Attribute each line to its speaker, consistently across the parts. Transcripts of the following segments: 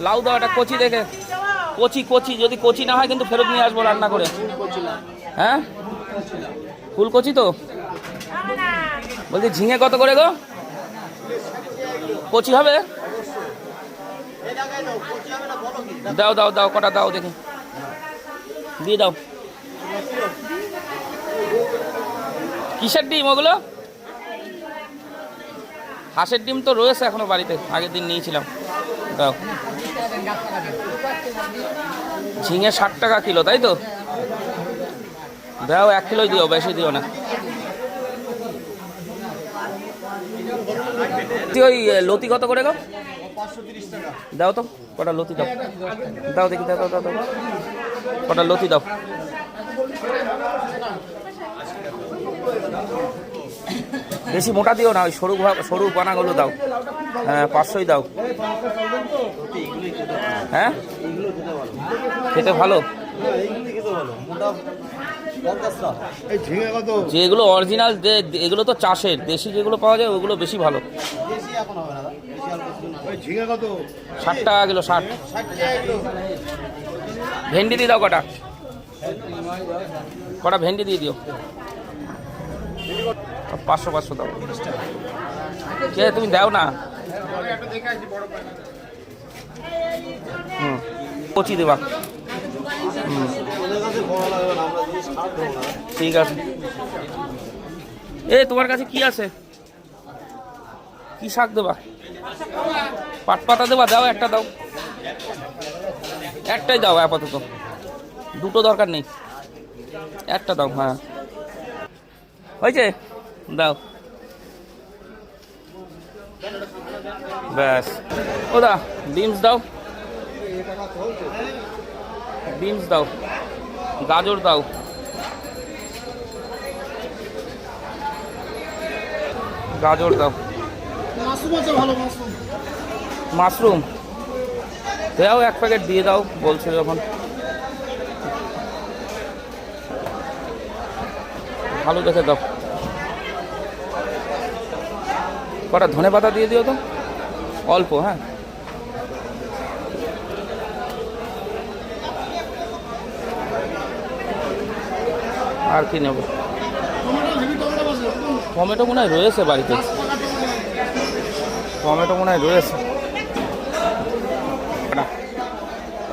Speaker 1: লাউ দাও একটা কচি দেখে, কচি কচি, যদি কচি না হয় কিন্তু ফেরত নিয়ে আসবো রান্না করে। হ্যাঁ ফুলকচি তো বলছি। ঝিঙে কত করে গো? কচি হবে? দাও দাও দাও, কটা দাও দেখি, দিয়ে দাও। কিসের ডিম ওগুলো? হাঁসের ডিম তো রয়েছে এখনো বাড়িতে, আগের দিন নিয়েছিলাম। দাও। ঝিঙে 60 টাকা কিলো, তাই তো? দাও 1 কিলোই দিও, বেশি দিও না। ওই লতি কত করে গো? দাও তো কটা লতি দাও, দাও দেখি, দাও দাও দাও, কটা লতি দাও। বেশি মোটা দিও না, ওই সরু সরু পানাগুলো দাও। হ্যাঁ 500ই দাও। হ্যাঁ খেতে ভালো। যেগুলো অরিজিনাল, এগুলো তো চাষের, দেশি যেগুলো পাওয়া যায় ওগুলো বেশি ভালো। 60 টাকা কিলো, 60। ভেন্ডি দিয়ে দাও কটা, কটা ভেন্ডি দিয়ে দিও। 500 500 দাও। কে তুমি দাও না? কচি দেবা। ঠিক আছে। এ তোমার কাছে কি আছে? কি শাক দেবা? পাট পাতা দেবা? দাও একটা দাও, একটাই দাও আপাতত, দুটো দরকার নেই, একটা দাও। হ্যাঁ হয়েছে, দাও ব্যাস। ও দা বিনস দাও, বিনস দাও, গাজর দাও, গাজর দাও, মাশরুম দাও 1 প্যাকেট দিয়ে দাও বলছে যখন। ভালো দেখে দাও। কটা ধনে পাতা দিয়ে দিও তো, অল্প। হ্যাঁ আর কি নেব? টমেটো মনে হয় রয়েছে বাড়িতে, টমেটো মনে হয় রয়েছে।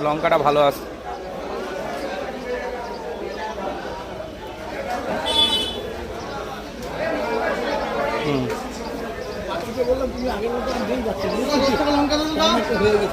Speaker 1: লঙ্কাটা ভালো আছে। হুম